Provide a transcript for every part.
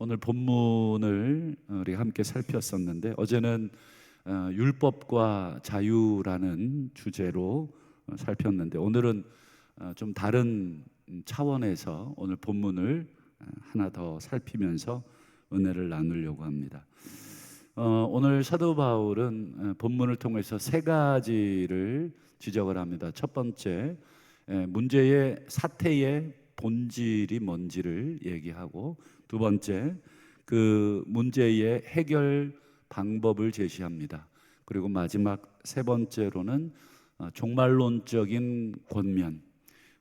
오늘 본문을 우리 함께 살폈었는데 어제는 율법과 자유라는 주제로 살폈는데 오늘은 좀 다른 차원에서 오늘 본문을 하나 더 살피면서 은혜를 나누려고 합니다. 오늘 사도 바울은 본문을 통해서 세 가지를 지적을 합니다. 첫 번째, 문제의 사태의 본질이 뭔지를 얘기하고, 두 번째, 그 문제의 해결 방법을 제시합니다. 그리고 마지막 세 번째로는 종말론적인 권면,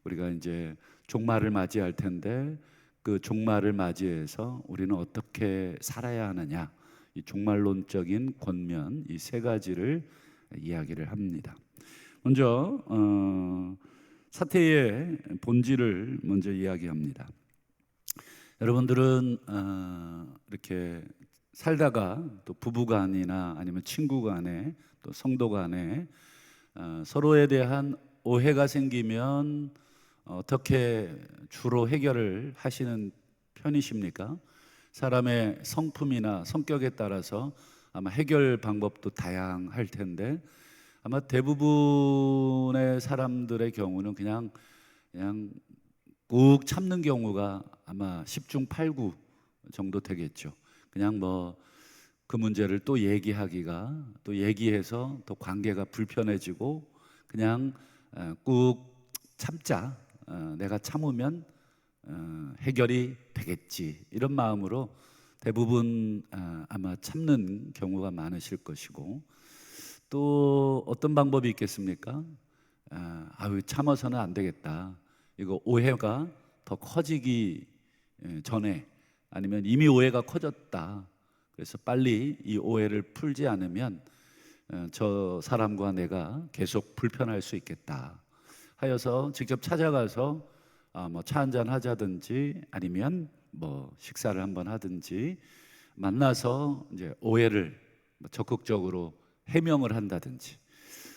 우리가 이제 종말을 맞이할 텐데 그 종말을 맞이해서 우리는 어떻게 살아야 하느냐, 이 종말론적인 권면, 이 세 가지를 이야기를 합니다. 먼저 사태의 본질을 먼저 이야기합니다. 여러분들은 이렇게 살다가 또 부부간이나 아니면 친구간에 또 성도간에 서로에 대한 오해가 생기면 어떻게 주로 해결을 하시는 편이십니까? 사람의 성품이나 성격에 따라서 아마 해결 방법도 다양할 텐데 아마 대부분의 사람들의 경우는 그냥 꾹 참는 경우가 아마 10중 8구 정도 되겠죠. 그냥 뭐 그 문제를 또 얘기하기가, 또 얘기해서 또 관계가 불편해지고 그냥 꾹 참자, 내가 참으면 해결이 되겠지, 이런 마음으로 대부분 아마 참는 경우가 많으실 것이고, 또 어떤 방법이 있겠습니까? 참아서는 안 되겠다, 이거 오해가 더 커지기 전에, 아니면 이미 오해가 커졌다, 그래서 빨리 이 오해를 풀지 않으면 저 사람과 내가 계속 불편할 수 있겠다 하여서 직접 찾아가서 뭐 차 한잔 하자든지 아니면 뭐 식사를 한번 하든지 만나서 이제 오해를 적극적으로 해명을 한다든지,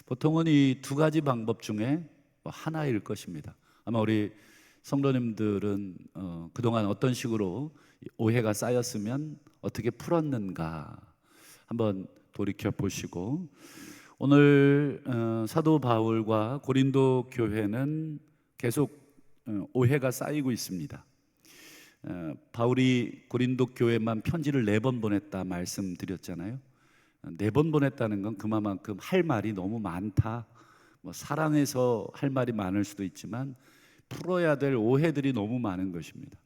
보통은 이 두 가지 방법 중에 하나일 것입니다. 아마 우리 성도님들은 그동안 어떤 식으로 오해가 쌓였으면 어떻게 풀었는가 한번 돌이켜 보시고, 오늘 사도 바울과 고린도 교회는 계속 오해가 쌓이고 있습니다. 바울이 고린도 교회만 편지를 4번 보냈다 말씀드렸잖아요. 4번 보냈다는 건 그만큼 할 말이 너무 많다, 뭐 사랑해서 할 말이 많을 수도 있지만 풀어야 될 오해들이 너무 많은 것입니다.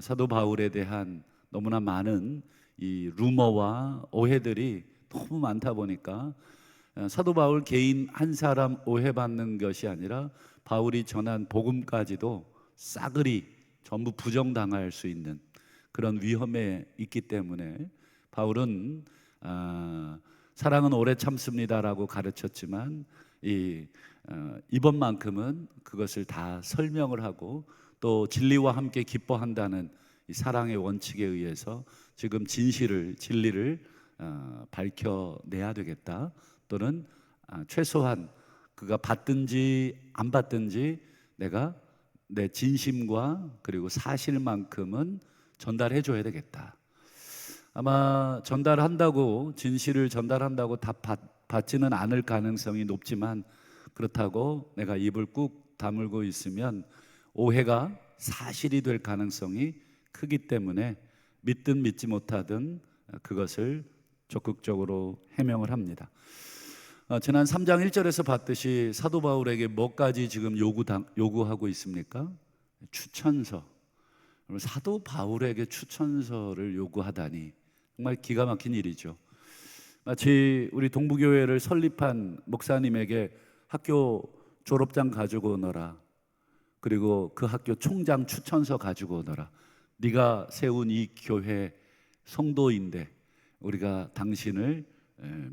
사도 바울에 대한 너무나 많은 이 루머와 오해들이 너무 많다 보니까 사도 바울 개인 한 사람 오해받는 것이 아니라 바울이 전한 복음까지도 싸그리 전부 부정당할 수 있는 그런 위험에 있기 때문에 바울은 사랑은 오래 참습니다라고 가르쳤지만 이번만큼은 그것을 다 설명을 하고 또 진리와 함께 기뻐한다는 이 사랑의 원칙에 의해서 지금 진리를 밝혀내야 되겠다, 또는 최소한 그가 받든지 안 받든지 내가 내 진심과 그리고 사실만큼은 전달해 줘야 되겠다. 아마 전달한다고, 진실을 전달한다고 다 받지는 않을 가능성이 높지만, 그렇다고 내가 입을 꾹 다물고 있으면 오해가 사실이 될 가능성이 크기 때문에 믿든 믿지 못하든 그것을 적극적으로 해명을 합니다. 지난 3장 1절에서 봤듯이 사도 바울에게 뭐까지 지금 요구하고 있습니까? 추천서. 사도 바울에게 추천서를 요구하다니 정말 기가 막힌 일이죠. 마치 우리 동부교회를 설립한 목사님에게 학교 졸업장 가지고 오너라, 그리고 그 학교 총장 추천서 가지고 오너라, 네가 세운 이 교회 성도인데 우리가 당신을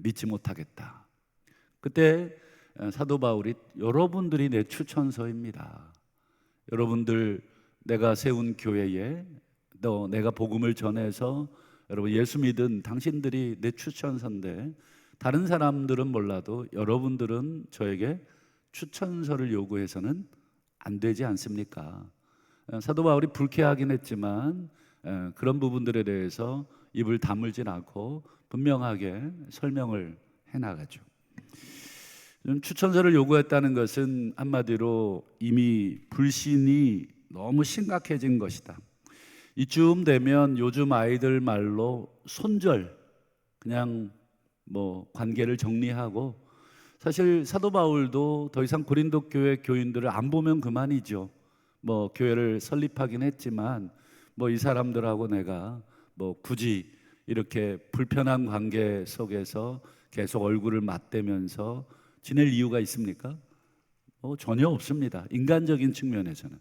믿지 못하겠다. 그때 사도 바울이 여러분들이 내 추천서입니다. 여러분들, 내가 세운 교회에 또 내가 복음을 전해서 여러분 예수 믿은 당신들이 내 추천서인데, 다른 사람들은 몰라도 여러분들은 저에게 추천서를 요구해서는 안 되지 않습니까? 사도 바울이 불쾌하긴 했지만 그런 부분들에 대해서 입을 다물진 않고 분명하게 설명을 해나가죠. 추천서를 요구했다는 것은 한마디로 이미 불신이 너무 심각해진 것이다. 이쯤 되면 요즘 아이들 말로 손절, 그냥 뭐 관계를 정리하고, 사실 사도 바울도 더 이상 고린도 교회 교인들을 안 보면 그만이죠. 뭐 교회를 설립하긴 했지만 뭐 이 사람들하고 내가 뭐 굳이 이렇게 불편한 관계 속에서 계속 얼굴을 맞대면서 지낼 이유가 있습니까? 전혀 없습니다. 인간적인 측면에서는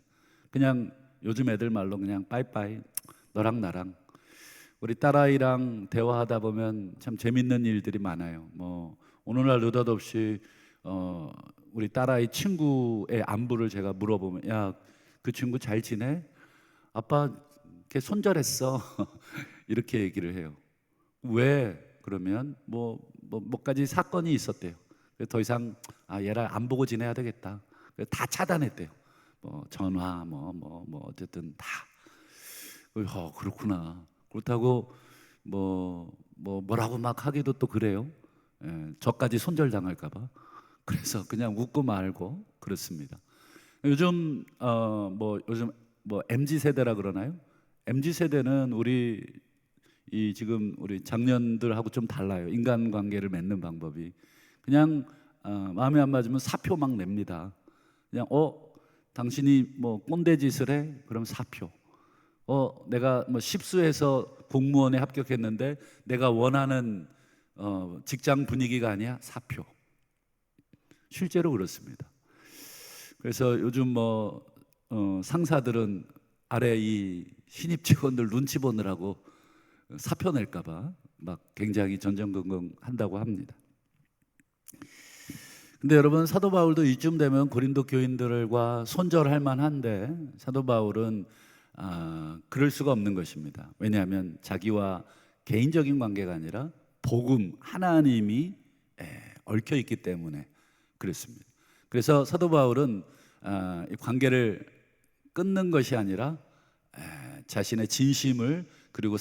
그냥 요즘 애들 말로 그냥 빠이빠이, 너랑 나랑. 우리 딸아이랑 대화하다 보면 참 재밌는 일들이 많아요. 뭐 오늘날 느닷없이 우리 딸아이 친구의 안부를 제가 물어보면, 야, 그 친구 잘 지내? 아빠 걔 손절했어. 이렇게 얘기를 해요. 왜? 그러면 몇 가지 사건이 있었대요. 더 이상 얘를 안 보고 지내야 되겠다. 다 차단했대요. 뭐 전화 어쨌든 다. 그렇구나. 그렇다고 뭐라고 막 하기도 또 그래요. 저까지 손절당할까봐. 그래서 그냥 웃고 말고 그렇습니다. 요즘 요즘 MZ 세대라 그러나요? MZ 세대는 지금 우리 작년들하고 좀 달라요. 인간관계를 맺는 방법이 그냥 마음에 안 맞으면 사표 막 냅니다. 그냥 당신이 뭐 꼰대 짓을 해? 그럼 사표. 내가 뭐 십수해서 공무원에 합격했는데 내가 원하는 직장 분위기가 아니야? 사표. 실제로 그렇습니다. 그래서 요즘 상사들은 아래 이 신입 직원들 눈치 보느라고 사표 낼까봐 막 굉장히 전전긍긍한다고 합니다. 근데 여러분, 사도 바울도 이쯤 되면 고린도 교인들과 손절할 만한데 사도 바울은 그럴 수가 없는 것입니다. 왜냐하면 자기와 개인적인 관계가 아니라 복음, 하나님이 얽혀 있기 때문에 그렇습니다. 그래서 사도 바울은 이 관계를 끊는 것이 아니라 자신의 진심을, 그리고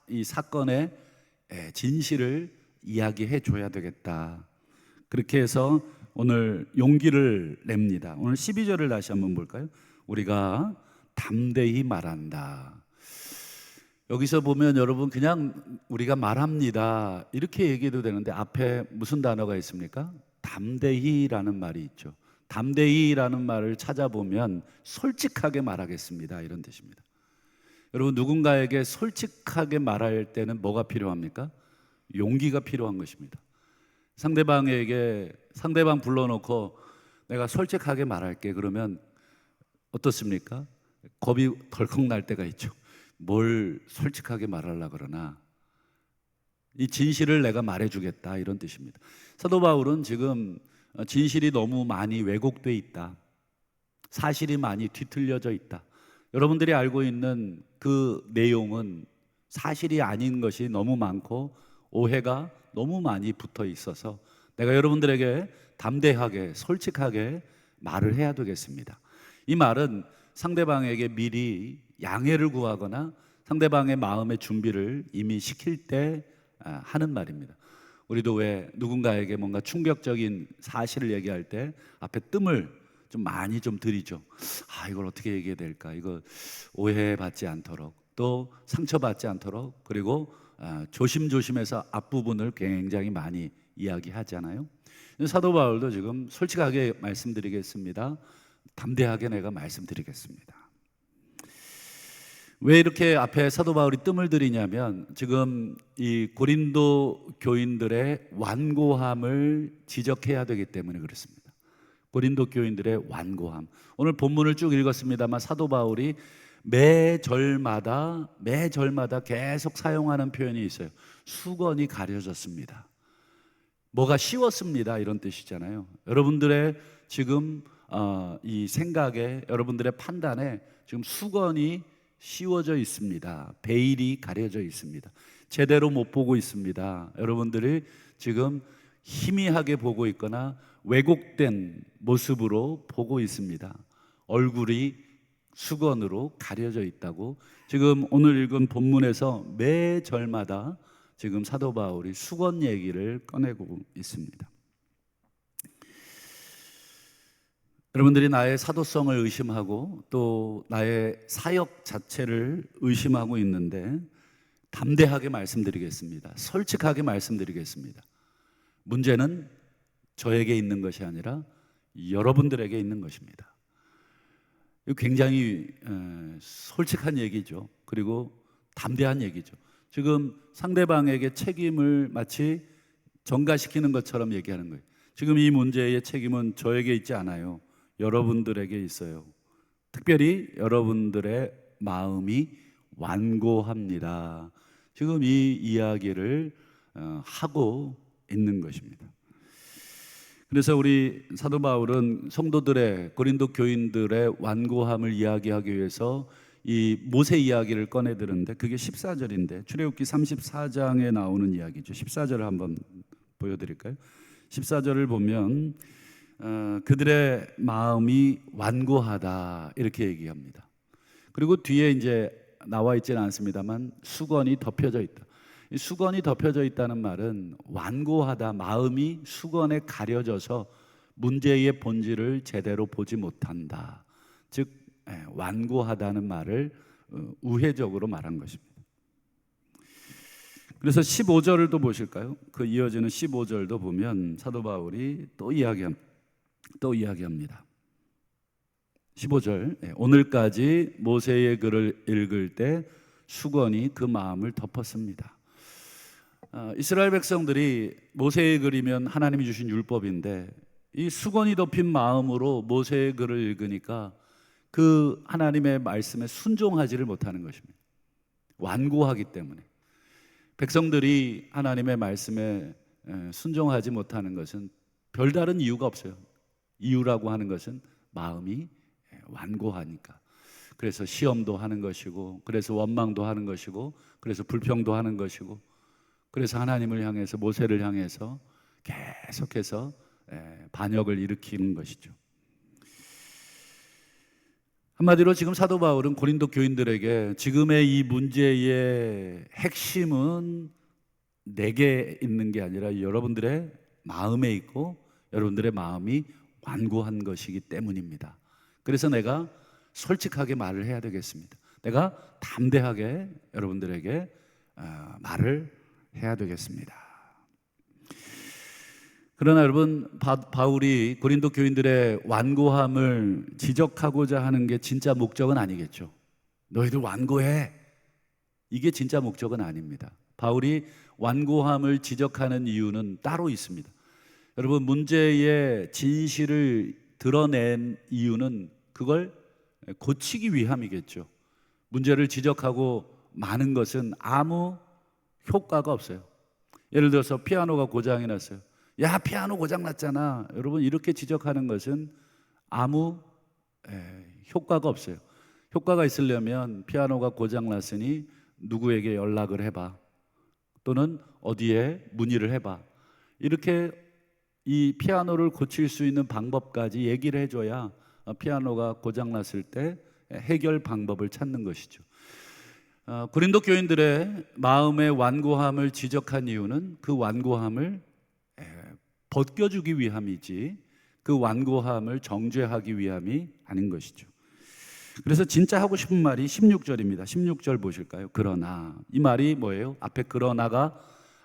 이 사건의 진실을 이야기해 줘야 되겠다. 그렇게 해서 오늘 용기를 냅니다. 오늘 12절을 다시 한번 볼까요? 우리가 담대히 말한다. 여기서 보면 여러분, 그냥 우리가 말합니다 이렇게 얘기해도 되는데 앞에 무슨 단어가 있습니까? 담대히라는 말이 있죠. 담대히라는 말을 찾아보면 솔직하게 말하겠습니다 이런 뜻입니다. 여러분, 누군가에게 솔직하게 말할 때는 뭐가 필요합니까? 용기가 필요한 것입니다. 상대방 불러놓고 내가 솔직하게 말할게 그러면 어떻습니까? 겁이 덜컥 날 때가 있죠. 뭘 솔직하게 말하려고 그러나, 이 진실을 내가 말해주겠다 이런 뜻입니다. 사도 바울은 지금 진실이 너무 많이 왜곡돼 있다, 사실이 많이 뒤틀려져 있다, 여러분들이 알고 있는 그 내용은 사실이 아닌 것이 너무 많고 오해가 너무 많이 붙어 있어서 내가 여러분들에게 담대하게 솔직하게 말을 해야 되겠습니다. 이 말은 상대방에게 미리 양해를 구하거나 상대방의 마음의 준비를 이미 시킬 때 하는 말입니다. 우리도 왜 누군가에게 뭔가 충격적인 사실을 얘기할 때 앞에 뜸을 좀 많이 좀 들이죠. 이걸 어떻게 얘기해야 될까? 이거 오해받지 않도록, 또 상처받지 않도록, 그리고 조심조심해서 앞부분을 굉장히 많이 이야기하잖아요. 사도 바울도 지금 솔직하게 말씀드리겠습니다. 담대하게 내가 말씀드리겠습니다. 왜 이렇게 앞에 사도 바울이 뜸을 들이냐면 지금 이 고린도 교인들의 완고함을 지적해야 되기 때문에 그렇습니다. 고린도 교인들의 완고함. 오늘 본문을 쭉 읽었습니다만 사도 바울이 매 절마다 계속 사용하는 표현이 있어요. 수건이 가려졌습니다. 뭐가 씌웠습니다 이런 뜻이잖아요. 여러분들의 지금 이 생각에, 여러분들의 판단에 지금 수건이 씌워져 있습니다. 베일이 가려져 있습니다. 제대로 못 보고 있습니다. 여러분들이 지금 희미하게 보고 있거나 왜곡된 모습으로 보고 있습니다. 얼굴이 수건으로 가려져 있다고 지금 오늘 읽은 본문에서 매 절마다 지금 사도 바울이 수건 얘기를 꺼내고 있습니다. 여러분들이 나의 사도성을 의심하고 또 나의 사역 자체를 의심하고 있는데 담대하게 말씀드리겠습니다. 솔직하게 말씀드리겠습니다. 문제는 저에게 있는 것이 아니라 여러분들에게 있는 것입니다. 굉장히 솔직한 얘기죠. 그리고 담대한 얘기죠. 지금 상대방에게 책임을 마치 전가시키는 것처럼 얘기하는 거예요. 지금 이 문제의 책임은 저에게 있지 않아요. 여러분들에게 있어요. 특별히 여러분들의 마음이 완고합니다. 지금 이 이야기를 하고 있는 것입니다. 그래서 우리 사도 바울은 성도들의, 고린도 교인들의 완고함을 이야기하기 위해서 이 모세 이야기를 꺼내드는데 그게 14절인데 출애굽기 34장에 나오는 이야기죠. 14절을 한번 보여드릴까요? 14절을 보면 그들의 마음이 완고하다 이렇게 얘기합니다. 그리고 뒤에 이제 나와 있지는 않습니다만 수건이 덮여져 있다. 이 수건이 덮여져 있다는 말은 완고하다, 마음이 수건에 가려져서 문제의 본질을 제대로 보지 못한다. 즉 완고하다는 말을 우회적으로 말한 것입니다. 그래서 15절을 또 보실까요? 그 이어지는 15절도 보면 사도 바울이 또 이야기합니다. 15절, 오늘까지 모세의 글을 읽을 때 수건이 그 마음을 덮었습니다. 이스라엘 백성들이 모세의 글이면 하나님이 주신 율법인데 이 수건이 덮인 마음으로 모세의 글을 읽으니까 그 하나님의 말씀에 순종하지를 못하는 것입니다. 완고하기 때문에. 백성들이 하나님의 말씀에 순종하지 못하는 것은 별다른 이유가 없어요. 이유라고 하는 것은 마음이 완고하니까. 그래서 시험도 하는 것이고, 그래서 원망도 하는 것이고, 그래서 불평도 하는 것이고, 그래서 하나님을 향해서, 모세를 향해서 계속해서 반역을 일으키는 것이죠. 한마디로 지금 사도 바울은 고린도 교인들에게 지금의 이 문제의 핵심은 내게 있는 게 아니라 여러분들의 마음에 있고 여러분들의 마음이 완고한 것이기 때문입니다. 그래서 내가 솔직하게 말을 해야 되겠습니다. 내가 담대하게 여러분들에게 말을 해야 되겠습니다. 그러나 여러분, 바울이 고린도 교인들의 완고함을 지적하고자 하는 게 진짜 목적은 아니겠죠. 너희들 완고해, 이게 진짜 목적은 아닙니다. 바울이 완고함을 지적하는 이유는 따로 있습니다. 여러분, 문제의 진실을 드러낸 이유는 그걸 고치기 위함이겠죠. 문제를 지적하고 많은 것은 아무 효과가 없어요. 예를 들어서 피아노가 고장이 났어요. 야, 피아노 고장 났잖아. 여러분, 이렇게 지적하는 것은 아무 효과가 없어요. 효과가 있으려면 피아노가 고장 났으니 누구에게 연락을 해봐, 또는 어디에 문의를 해봐, 이렇게 이 피아노를 고칠 수 있는 방법까지 얘기를 해줘야 피아노가 고장 났을 때 해결 방법을 찾는 것이죠. 고린도 교인들의 마음의 완고함을 지적한 이유는 그 완고함을 벗겨주기 위함이지 그 완고함을 정죄하기 위함이 아닌 것이죠. 그래서 진짜 하고 싶은 말이 16절입니다. 16절 보실까요? 그러나, 이 말이 뭐예요? 앞에 그러나가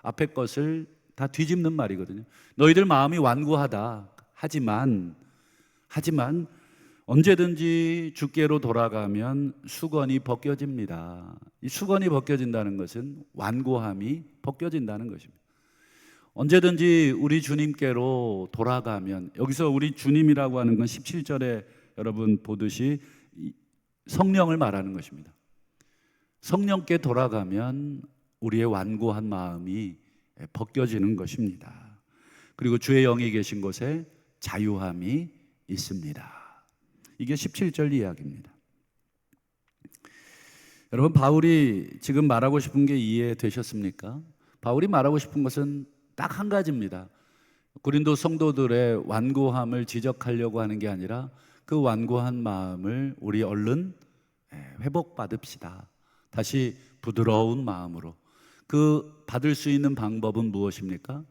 앞에 것을 다 뒤집는 말이거든요. 너희들 마음이 완고하다. 하지만 언제든지 주께로 돌아가면 수건이 벗겨집니다. 이 수건이 벗겨진다는 것은 완고함이 벗겨진다는 것입니다. 언제든지 우리 주님께로 돌아가면, 여기서 우리 주님이라고 하는 건 17절에 여러분 보듯이 성령을 말하는 것입니다. 성령께 돌아가면 우리의 완고한 마음이 벗겨지는 것입니다. 그리고 주의 영이 계신 곳에 자유함이 있습니다. 이게 17절 이야기입니다. 여러분, 바울이 지금 말하고 싶은 게 이해되셨습니까? 바울이 말하고 싶은 것은 딱 한 가지입니다. 고린도 성도들의 완고함을 지적하려고 하는 게 아니라 그 완고한 마음을 우리 얼른 회복받읍시다. 다시 부드러운 마음으로. 그 받을 수 있는 방법은 무엇입니까?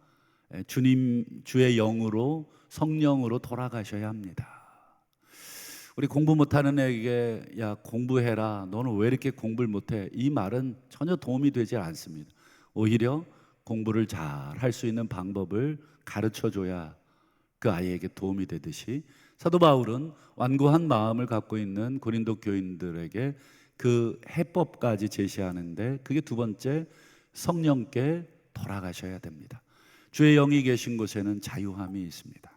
주님 주의 영으로, 성령으로 돌아가셔야 합니다. 우리 공부 못하는 애에게 야 공부해라, 너는 왜 이렇게 공부를 못해, 이 말은 전혀 도움이 되지 않습니다. 오히려 공부를 잘 할 수 있는 방법을 가르쳐줘야 그 아이에게 도움이 되듯이, 사도 바울은 완고한 마음을 갖고 있는 고린도 교인들에게 그 해법까지 제시하는데, 그게 두 번째, 성령께 돌아가셔야 됩니다. 주의 영이 계신 곳에는 자유함이 있습니다.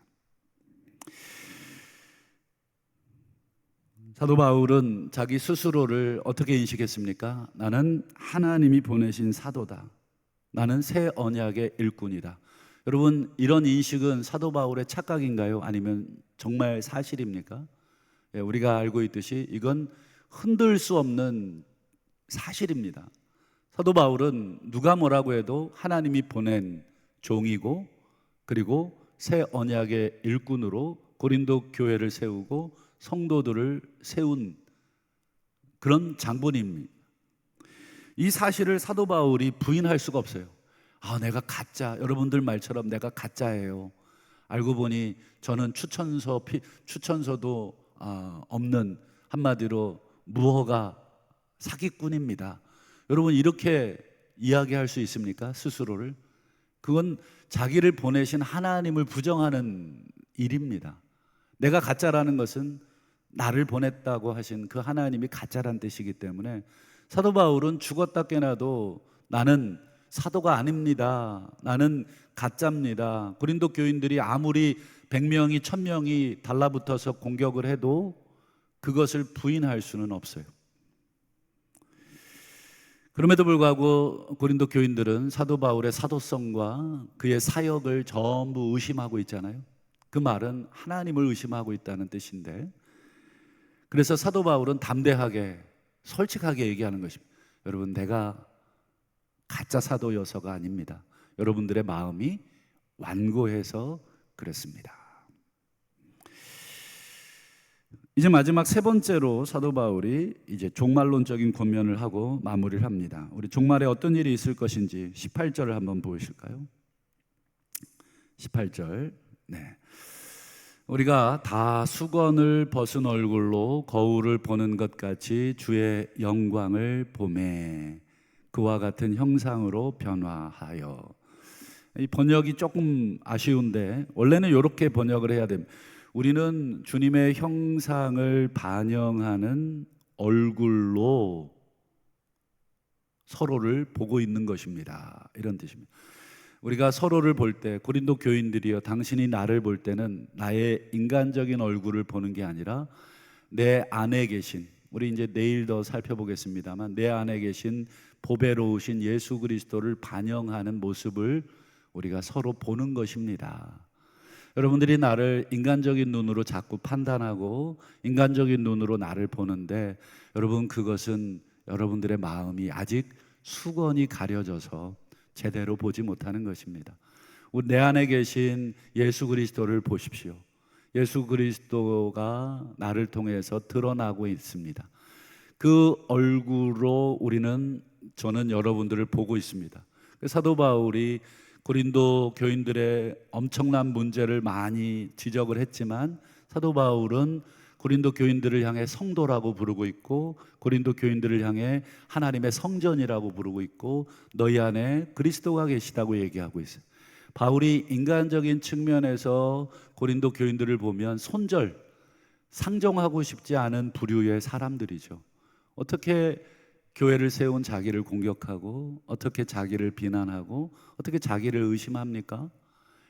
사도 바울은 자기 스스로를 어떻게 인식했습니까? 나는 하나님이 보내신 사도다. 나는 새 언약의 일꾼이다. 여러분, 이런 인식은 사도 바울의 착각인가요? 아니면 정말 사실입니까? 우리가 알고 있듯이 이건 흔들 수 없는 사실입니다. 사도 바울은 누가 뭐라고 해도 하나님이 보낸 종이고, 그리고 새 언약의 일꾼으로 고린도 교회를 세우고 성도들을 세운 그런 장본입니다. 이 사실을 사도 바울이 부인할 수가 없어요. 내가 가짜, 여러분들 말처럼 내가 가짜예요. 알고 보니 저는 추천서도 없는, 한마디로 무허가 사기꾼입니다. 여러분, 이렇게 이야기할 수 있습니까? 스스로를. 그건 자기를 보내신 하나님을 부정하는 일입니다. 내가 가짜라는 것은 나를 보냈다고 하신 그 하나님이 가짜란 뜻이기 때문에, 사도 바울은 죽었다 깨나도 나는 사도가 아닙니다, 나는 가짜입니다, 고린도 교인들이 아무리 100명이 1000명이 달라붙어서 공격을 해도 그것을 부인할 수는 없어요. 그럼에도 불구하고 고린도 교인들은 사도 바울의 사도성과 그의 사역을 전부 의심하고 있잖아요. 그 말은 하나님을 의심하고 있다는 뜻인데, 그래서 사도 바울은 담대하게 솔직하게 얘기하는 것입니다. 여러분, 내가 가짜 사도여서가 아닙니다. 여러분들의 마음이 완고해서 그렇습니다. 이제 마지막 세 번째로 사도 바울이 이제 종말론적인 권면을 하고 마무리를 합니다. 우리 종말에 어떤 일이 있을 것인지 18절을 한번 보실까요? 18절. 네. 우리가 다 수건을 벗은 얼굴로 거울을 보는 것 같이 주의 영광을 보매 그와 같은 형상으로 변화하여. 이 번역이 조금 아쉬운데 원래는 이렇게 번역을 해야 됩니다. 우리는 주님의 형상을 반영하는 얼굴로 서로를 보고 있는 것입니다, 이런 뜻입니다. 우리가 서로를 볼 때, 고린도 교인들이여 당신이 나를 볼 때는 나의 인간적인 얼굴을 보는 게 아니라 내 안에 계신, 우리 이제 내일 더 살펴보겠습니다만, 내 안에 계신 보배로우신 예수 그리스도를 반영하는 모습을 우리가 서로 보는 것입니다. 여러분들이 나를 인간적인 눈으로 자꾸 판단하고 인간적인 눈으로 나를 보는데, 여러분, 그것은 여러분들의 마음이 아직 수건이 가려져서 제대로 보지 못하는 것입니다. 내 안에 계신 예수 그리스도를 보십시오. 예수 그리스도가 나를 통해서 드러나고 있습니다. 그 얼굴로 저는 여러분들을 보고 있습니다. 사도 바울이 고린도 교인들의 엄청난 문제를 많이 지적을 했지만, 사도 바울은 고린도 교인들을 향해 성도라고 부르고 있고, 고린도 교인들을 향해 하나님의 성전이라고 부르고 있고, 너희 안에 그리스도가 계시다고 얘기하고 있어요. 바울이 인간적인 측면에서 고린도 교인들을 보면 상종하고 싶지 않은 부류의 사람들이죠. 어떻게 교회를 세운 자기를 공격하고, 어떻게 자기를 비난하고, 어떻게 자기를 의심합니까?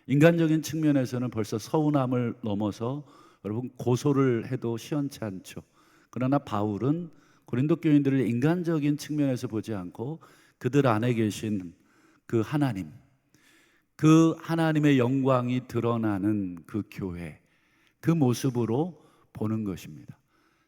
인간적인 측면에서는 벌써 서운함을 넘어서 여러분 고소를 해도 시원치 않죠. 그러나 바울은 고린도 교인들을 인간적인 측면에서 보지 않고 그들 안에 계신 그 하나님, 그 하나님의 영광이 드러나는 그 교회, 그 모습으로 보는 것입니다.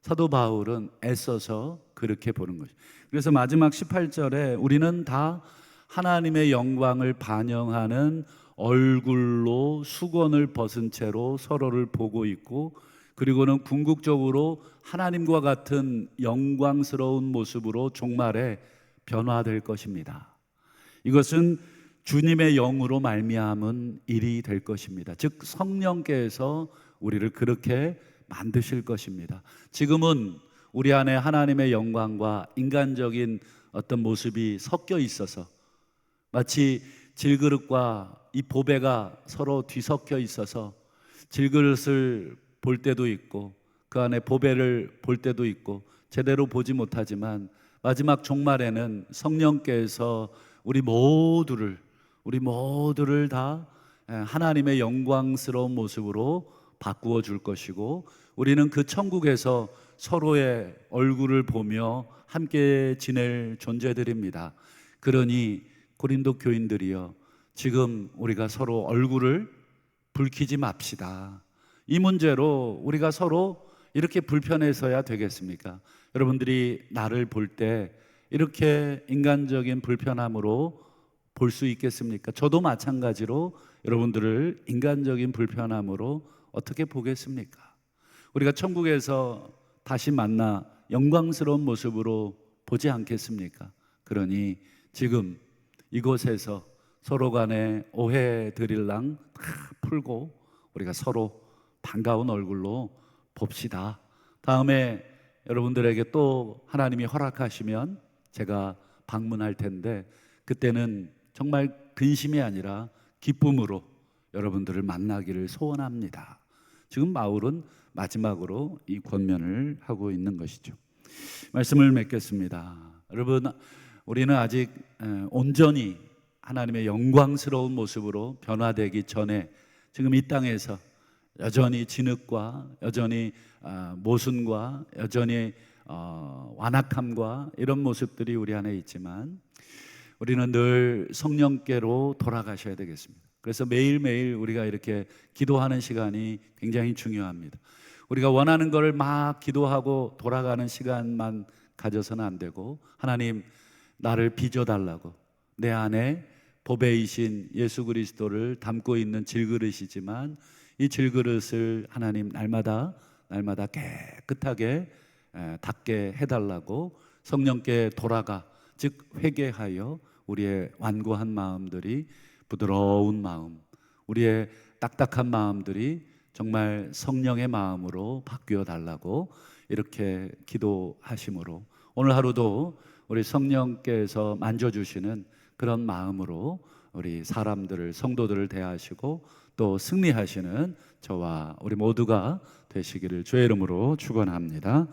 사도 바울은 애써서 그렇게 보는 것이죠. 그래서 마지막 18절에 우리는 다 하나님의 영광을 반영하는 얼굴로 수건을 벗은 채로 서로를 보고 있고, 그리고는 궁극적으로 하나님과 같은 영광스러운 모습으로 종말에 변화될 것입니다. 이것은 주님의 영으로 말미암은 일이 될 것입니다. 즉 성령께서 우리를 그렇게 만드실 것입니다. 지금은 우리 안에 하나님의 영광과 인간적인 어떤 모습이 섞여 있어서 마치 질그릇과 이 보배가 서로 뒤섞여 있어서 질그릇을 볼 때도 있고 그 안에 보배를 볼 때도 있고 제대로 보지 못하지만 마지막 종말에는 성령께서 우리 모두를 다 하나님의 영광스러운 모습으로 바꾸어 줄 것이고 우리는 그 천국에서 서로의 얼굴을 보며 함께 지낼 존재들입니다. 그러니 고린도 교인들이여, 지금 우리가 서로 얼굴을 붉히지 맙시다. 이 문제로 우리가 서로 이렇게 불편해서야 되겠습니까? 여러분들이 나를 볼 때 이렇게 인간적인 불편함으로 볼 수 있겠습니까? 저도 마찬가지로 여러분들을 인간적인 불편함으로 어떻게 보겠습니까? 우리가 천국에서 다시 만나 영광스러운 모습으로 보지 않겠습니까? 그러니 지금 이곳에서 서로 간에 오해 드릴랑 다 풀고 우리가 서로 반가운 얼굴로 봅시다. 다음에 여러분들에게 또 하나님이 허락하시면 제가 방문할 텐데 그때는 정말 근심이 아니라 기쁨으로 여러분들을 만나기를 소원합니다. 지금 바울은 마지막으로 이 권면을 하고 있는 것이죠. 말씀을 맺겠습니다. 여러분, 우리는 아직 온전히 하나님의 영광스러운 모습으로 변화되기 전에 지금 이 땅에서 여전히 진흙과 여전히 모순과 여전히 완악함과 이런 모습들이 우리 안에 있지만 우리는 늘 성령께로 돌아가셔야 되겠습니다. 그래서 매일매일 우리가 이렇게 기도하는 시간이 굉장히 중요합니다. 우리가 원하는 걸 막 기도하고 돌아가는 시간만 가져서는 안 되고 하나님 나를 빚어달라고, 내 안에 보배이신 예수 그리스도를 담고 있는 질그릇이지만 이 질그릇을 하나님 날마다 깨끗하게 닦게 해달라고 성령께 돌아가, 즉 회개하여 우리의 완고한 마음들이 부드러운 마음, 우리의 딱딱한 마음들이 정말 성령의 마음으로 바뀌어 달라고 이렇게 기도하심으로 오늘 하루도 우리 성령께서 만져주시는 그런 마음으로 우리 사람들을, 성도들을 대하시고 또 승리하시는 저와 우리 모두가 되시기를 주의 이름으로 축원합니다.